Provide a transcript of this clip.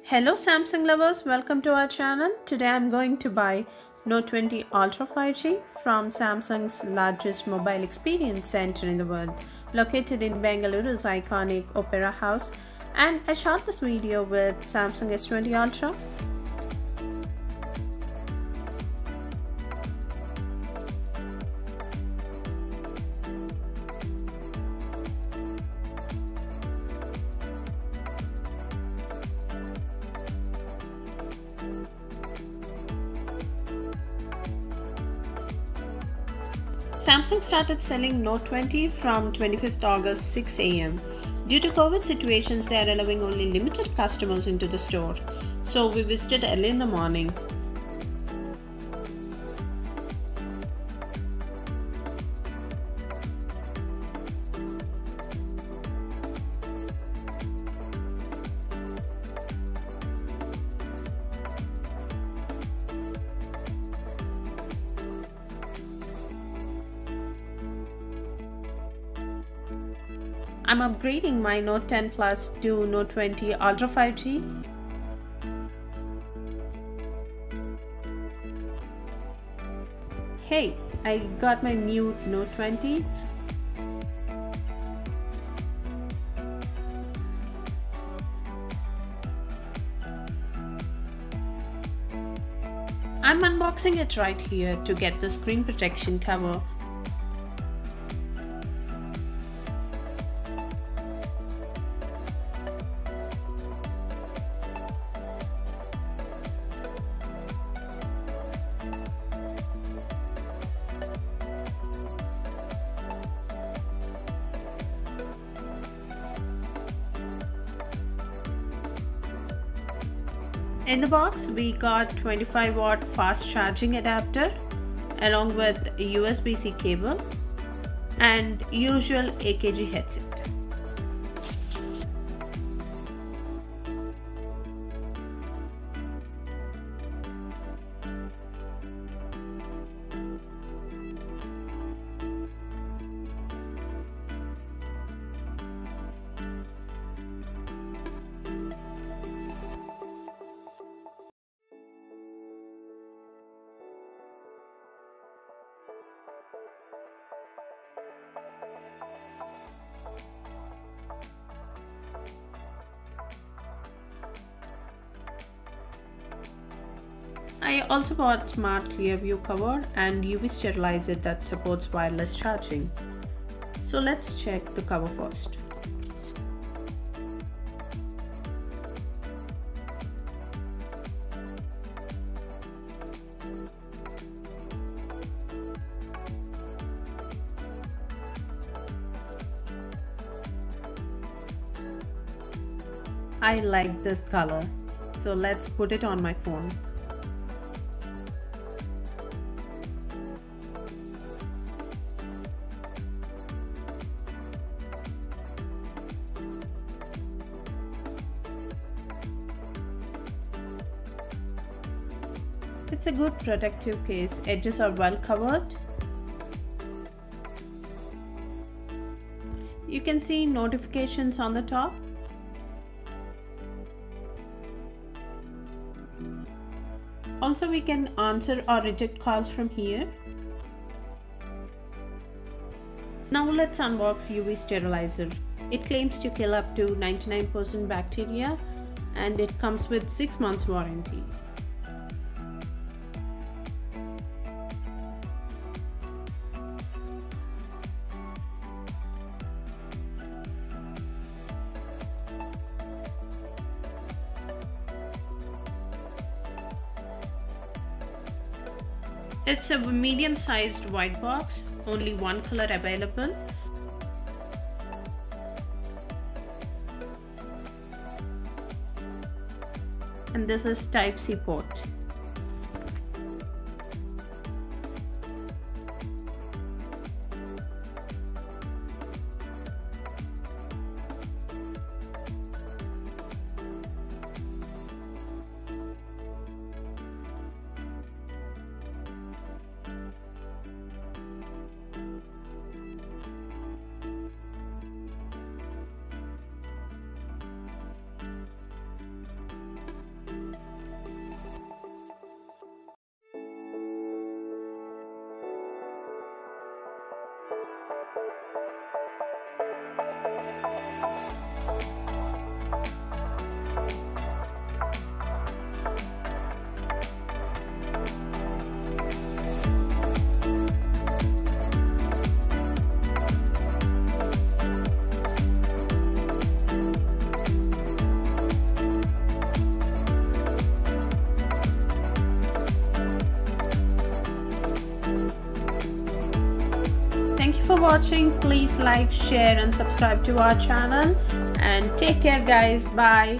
Hello Samsung lovers, welcome to our channel. Today I'm going to buy Note 20 Ultra 5G from Samsung's largest mobile experience center in the world, located in Bengaluru's iconic Opera House, and I shot this video with Samsung S20 Ultra. Samsung started selling Note 20 from 25th August 6 am. Due to COVID situations, they are allowing only limited customers into the store. So we visited early in the morning. I'm upgrading my Note 10 Plus to Note 20 Ultra 5G. Hey, I got my new Note 20. I'm unboxing it right here to get the screen protection cover. In the box, we got 25-watt fast charging adapter along with a USB-C cable and usual AKG headset. I also bought smart clear view cover and UV sterilizer that supports wireless charging. So let's check the cover first. I like this color, so let's put it on my phone. It's a good protective case, edges are well covered. You can see notifications on the top. Also, we can answer or reject calls from here. Now let's unbox UV sterilizer. It claims to kill up to 99% bacteria and it comes with 6 months warranty. It's a medium-sized white box, only one color available. And this is Type-C port. Thank you for watching. Please like, share and subscribe to our channel, and take care guys. Bye.